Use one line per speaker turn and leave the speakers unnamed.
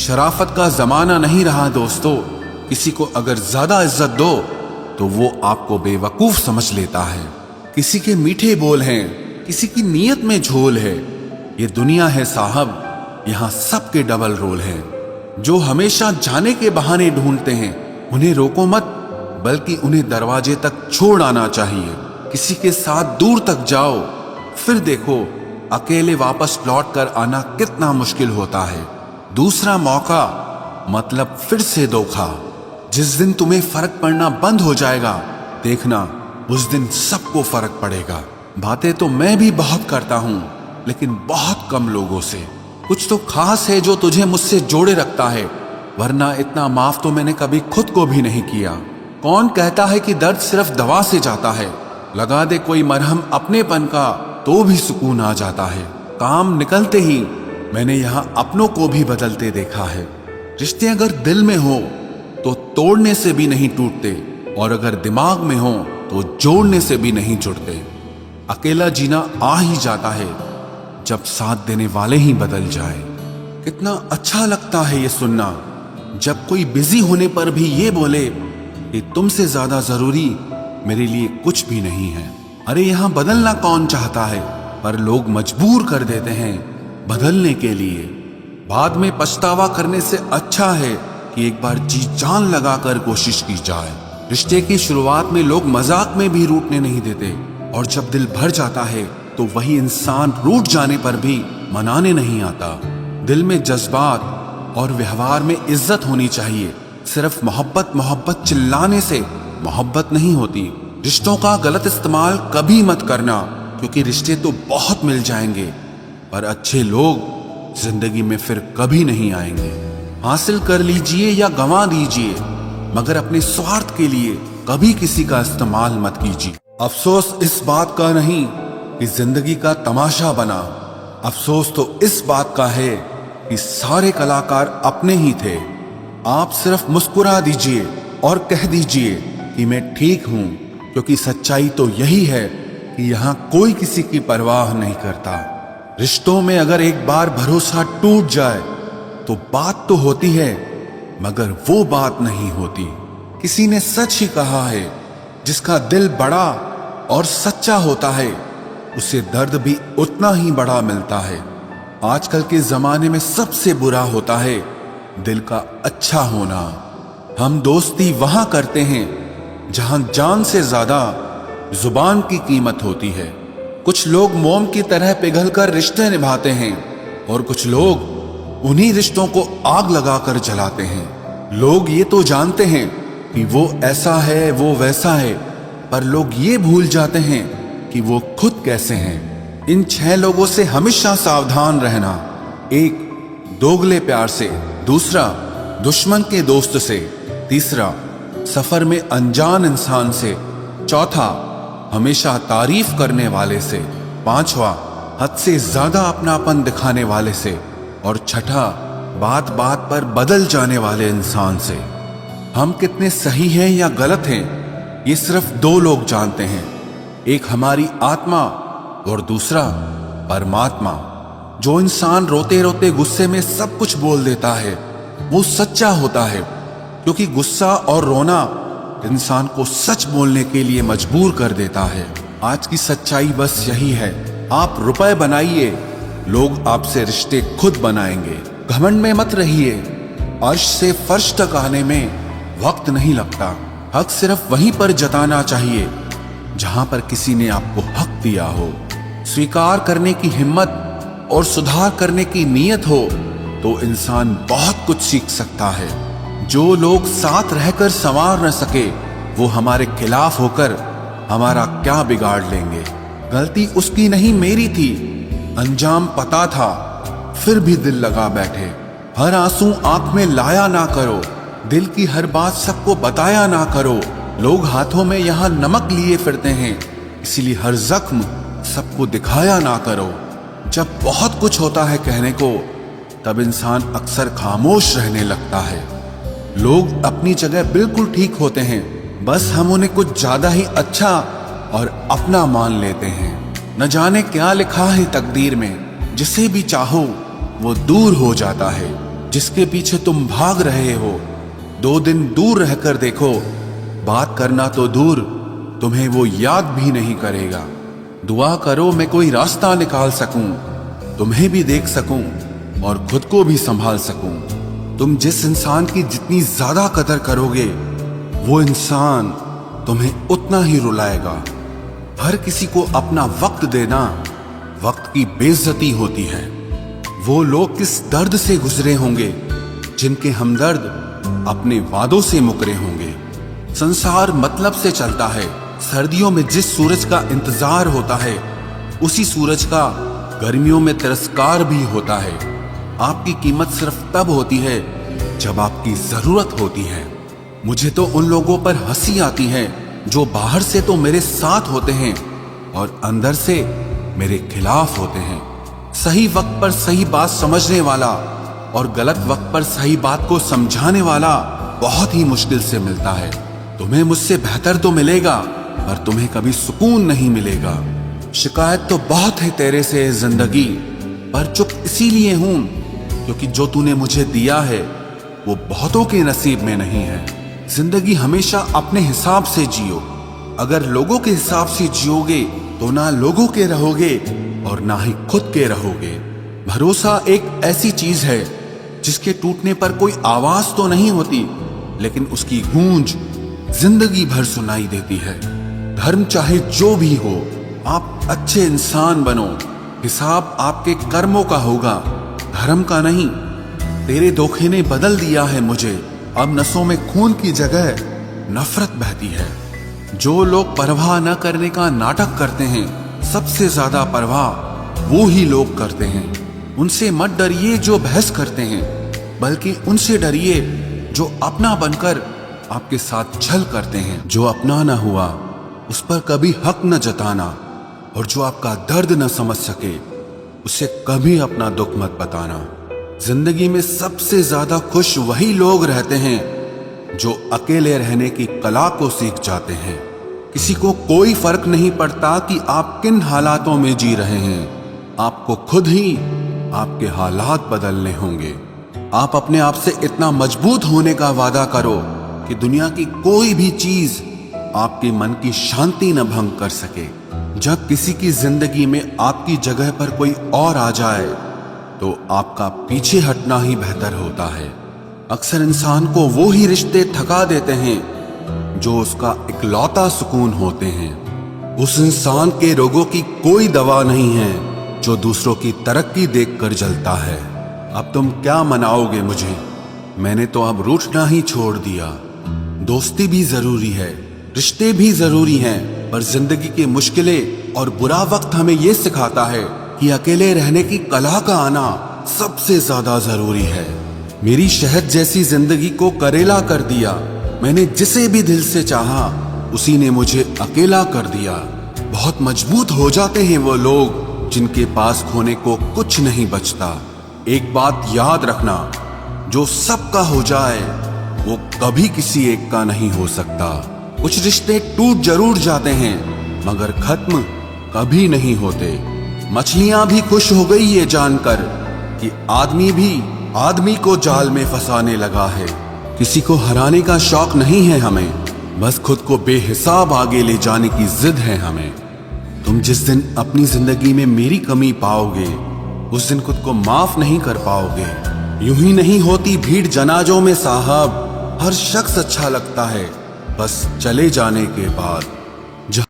शराफत का जमाना नहीं रहा दोस्तों। किसी को अगर ज्यादा इज्जत दो तो वो आपको बेवकूफ समझ लेता है। किसी के मीठे बोल हैं, किसी की नीयत में झोल है। ये दुनिया है साहब, यहाँ सबके डबल रोल है। जो हमेशा जाने के बहाने ढूंढते हैं उन्हें रोको मत, बल्कि उन्हें दरवाजे तक छोड़ आना चाहिए। किसी के साथ दूर तक जाओ, फिर देखो अकेले वापस लौट कर आना कितना मुश्किल होता है। दूसरा मौका मतलब फिर से धोखा। जिस दिन तुम्हें फर्क पड़ना बंद हो जाएगा, देखना उस दिन सबको फर्क पड़ेगा। बातें तो मैं भी बहुत करता हूं, लेकिन बहुत कम लोगों से। कुछ तो खास है जो तुझे मुझसे जोड़े रखता है, वरना इतना माफ तो मैंने कभी खुद को भी नहीं किया। कौन कहता है कि दर्द सिर्फ दवा से जाता है? लगा दे कोई मरहम अपनेपन का तो भी सुकून आ जाता है। काम निकलते ही मैंने यहाँ अपनों को भी बदलते देखा है। रिश्ते अगर दिल में हो तो तोड़ने से भी नहीं टूटते, और अगर दिमाग में हो तो जोड़ने से भी नहीं जुड़ते। अकेला जीना आ ही जाता है जब साथ देने वाले ही बदल जाए। कितना अच्छा लगता है ये सुनना, जब कोई बिजी होने पर भी ये बोले कि तुमसे ज्यादा जरूरी मेरे लिए कुछ भी नहीं है। अरे यहाँ बदलना कौन चाहता है, पर लोग मजबूर कर देते हैं बदलने के लिए। बाद में पछतावा करने से अच्छा है कि एक बार जी जान लगाकर कोशिश की जाए। रिश्ते की शुरुआत में लोग मजाक में भी रूठने नहीं देते, और जब दिल भर जाता है तो वही इंसान रूठ जाने पर भी मनाने नहीं आता। दिल में जज्बात और व्यवहार में इज्जत होनी चाहिए। सिर्फ मोहब्बत मोहब्बत चिल्लाने से मोहब्बत नहीं होती। रिश्तों का गलत इस्तेमाल कभी मत करना, क्योंकि रिश्ते तो बहुत मिल जाएंगे, पर अच्छे लोग जिंदगी में फिर कभी नहीं आएंगे। हासिल कर लीजिए या गंवा दीजिए, मगर अपने स्वार्थ के लिए कभी किसी का इस्तेमाल मत कीजिए। अफसोस इस बात का नहीं कि जिंदगी का तमाशा बना, अफसोस तो इस बात का है कि सारे कलाकार अपने ही थे। आप सिर्फ मुस्कुरा दीजिए और कह दीजिए कि मैं ठीक हूं, क्योंकि सच्चाई तो यही है कि यहाँ कोई किसी की परवाह नहीं करता। रिश्तों में अगर एक बार भरोसा टूट जाए तो बात तो होती है, मगर वो बात नहीं होती। किसी ने सच ही कहा है, जिसका दिल बड़ा और सच्चा होता है उसे दर्द भी उतना ही बड़ा मिलता है। आजकल के जमाने में सबसे बुरा होता है दिल का अच्छा होना। हम दोस्ती वहां करते हैं जहां जान से ज्यादा जुबान की कीमत होती है। कुछ लोग मोम की तरह पिघलकर रिश्ते निभाते हैं, और कुछ लोग उन्हीं रिश्तों को आग लगाकर जलाते हैं। लोग ये तो जानते हैं कि वो ऐसा है वो वैसा है, पर लोग ये भूल जाते हैं कि वो खुद कैसे हैं। इन 6 लोगों से हमेशा सावधान रहना। 1 दोगले प्यार से, दूसरा दुश्मन के दोस्त से, तीसरा सफर में अनजान इंसान से, चौथा हमेशा तारीफ करने वाले से, पांचवा हद से ज्यादा अपनापन दिखाने वाले से, और छठा बात बात पर बदल जाने वाले इंसान से। हम कितने सही हैं या गलत हैं, ये सिर्फ 2 लोग जानते हैं। एक हमारी आत्मा और दूसरा परमात्मा। जो इंसान रोते रोते गुस्से में सब कुछ बोल देता है वो सच्चा होता है, क्योंकि गुस्सा और रोना इंसान को सच बोलने के लिए मजबूर कर देता है। आज की सच्चाई बस यही है, आप रुपए बनाइए, लोग आपसे रिश्ते खुद बनाएंगे। घमंड में मत रहिए, अर्श से फर्श तक आने में वक्त नहीं लगता। हक सिर्फ वहीं पर जताना चाहिए जहां पर किसी ने आपको हक दिया हो। स्वीकार करने की हिम्मत और सुधार करने की नीयत हो तो इंसान बहुत कुछ सीख सकता है। जो लोग साथ रहकर संवार न सके वो हमारे खिलाफ होकर हमारा क्या बिगाड़ लेंगे। गलती उसकी नहीं मेरी थी, अंजाम पता था फिर भी दिल लगा बैठे। हर आंसू आंख में लाया ना करो, दिल की हर बात सबको बताया ना करो। लोग हाथों में यहाँ नमक लिए फिरते हैं, इसीलिए हर जख्म सबको दिखाया ना करो। जब बहुत कुछ होता है कहने को, तब इंसान अक्सर खामोश रहने लगता है। लोग अपनी जगह बिल्कुल ठीक होते हैं, बस हम उन्हें कुछ ज्यादा ही अच्छा और अपना मान लेते हैं। न जाने क्या लिखा है तकदीर में, जिसे भी चाहो वो दूर हो जाता है। जिसके पीछे तुम भाग रहे हो 2 दिन दूर रहकर देखो, बात करना तो दूर तुम्हें वो याद भी नहीं करेगा। दुआ करो मैं कोई रास्ता निकाल सकूं, तुम्हें भी देख सकूं और खुद को भी संभाल सकूं। तुम जिस इंसान की जितनी ज्यादा कदर करोगे वो इंसान तुम्हें उतना ही रुलाएगा। हर किसी को अपना वक्त देना वक्त की बेइज्जती होती है। वो लोग किस दर्द से गुजरे होंगे जिनके हमदर्द अपने वादों से मुकरे होंगे। संसार मतलब से चलता है। सर्दियों में जिस सूरज का इंतजार होता है उसी सूरज का गर्मियों में तिरस्कार भी होता है। आपकी कीमत सिर्फ तब होती है जब आपकी जरूरत होती है। मुझे तो उन लोगों पर हंसी आती है जो बाहर से तो मेरे साथ होते हैं और अंदर से मेरे खिलाफ होते हैं। सही वक्त पर सही बात समझने वाला और गलत वक्त पर सही बात को समझाने वाला बहुत ही मुश्किल से मिलता है। तुम्हें मुझसे बेहतर तो मिलेगा पर तुम्हें कभी सुकून नहीं मिलेगा। शिकायत तो बहुत है तेरे से जिंदगी, पर चुप इसीलिए हूं क्योंकि जो तूने मुझे दिया है वो बहुतों के नसीब में नहीं है। जिंदगी हमेशा अपने हिसाब से जियो। अगर लोगों के हिसाब से जियोगे तो ना लोगों के रहोगे और ना ही खुद के रहोगे। भरोसा एक ऐसी चीज है जिसके टूटने पर कोई आवाज तो नहीं होती, लेकिन उसकी गूंज जिंदगी भर सुनाई देती है। धर्म चाहे जो भी हो, आप अच्छे इंसान बनो। हिसाब आपके कर्मों का होगा, धर्म का नहीं। तेरे धोखे ने बदल दिया है मुझे। अब नसों में खून की जगह नफरत बहती है। जो लोग परवाह न करने का नाटक करते हैं, सबसे ज्यादा परवाह वो ही लोग करते हैं। उनसे मत डरिए जो बहस करते हैं, बल्कि उनसे डरिए जो अपना बनकर आपके साथ छल करते हैं। जो अपना न हुआ उस पर कभी हक न जताना, और जो आपका दर्द न समझ सके उसे कभी अपना दुख मत बताना। जिंदगी में सबसे ज्यादा खुश वही लोग रहते हैं जो अकेले रहने की कला को सीख जाते हैं। किसी को कोई फर्क नहीं पड़ता कि आप किन हालातों में जी रहे हैं। आपको खुद ही आपके हालात बदलने होंगे। आप अपने आप से इतना मजबूत होने का वादा करो कि दुनिया की कोई भी चीज आपके मन की शांति न भंग कर सके। जब किसी की जिंदगी में आपकी जगह पर कोई और आ जाए तो आपका पीछे हटना ही बेहतर होता है। अक्सर इंसान को वो ही रिश्ते थका देते हैं जो उसका इकलौता सुकून होते हैं। उस इंसान के रोगों की कोई दवा नहीं है जो दूसरों की तरक्की देखकर जलता है। अब तुम क्या मनाओगे मुझे? मैंने तो अब रूठना ही छोड़ दिया। दोस्ती भी जरूरी है, रिश्ते भी जरूरी हैं, पर जिंदगी की मुश्किलें और बुरा वक्त हमें ये सिखाता है कि अकेले रहने की कला का आना सबसे ज्यादा जरूरी है। मेरी शहद जैसी जिंदगी को करेला कर दिया। मैंने जिसे भी दिल से चाहा उसी ने मुझे अकेला कर दिया। बहुत मजबूत हो जाते हैं वो लोग जिनके पास खोने को कुछ नहीं बचता। एक बात याद रखना, जो सबका हो जाए वो कभी किसी एक का नहीं हो सकता। कुछ रिश्ते टूट जरूर जाते हैं मगर खत्म कभी नहीं होते। मछलियां भी खुश हो गई ये जानकर कि आदमी भी आदमी को जाल में फंसाने लगा है। किसी को हराने का शौक नहीं है हमें, बस खुद को बेहिसाब आगे ले जाने की जिद है हमें। तुम जिस दिन अपनी जिंदगी में मेरी कमी पाओगे उस दिन खुद को माफ नहीं कर पाओगे। यूं ही नहीं होती भीड़ जनाजों में साहब, हर शख्स अच्छा लगता है बस चले जाने के बाद।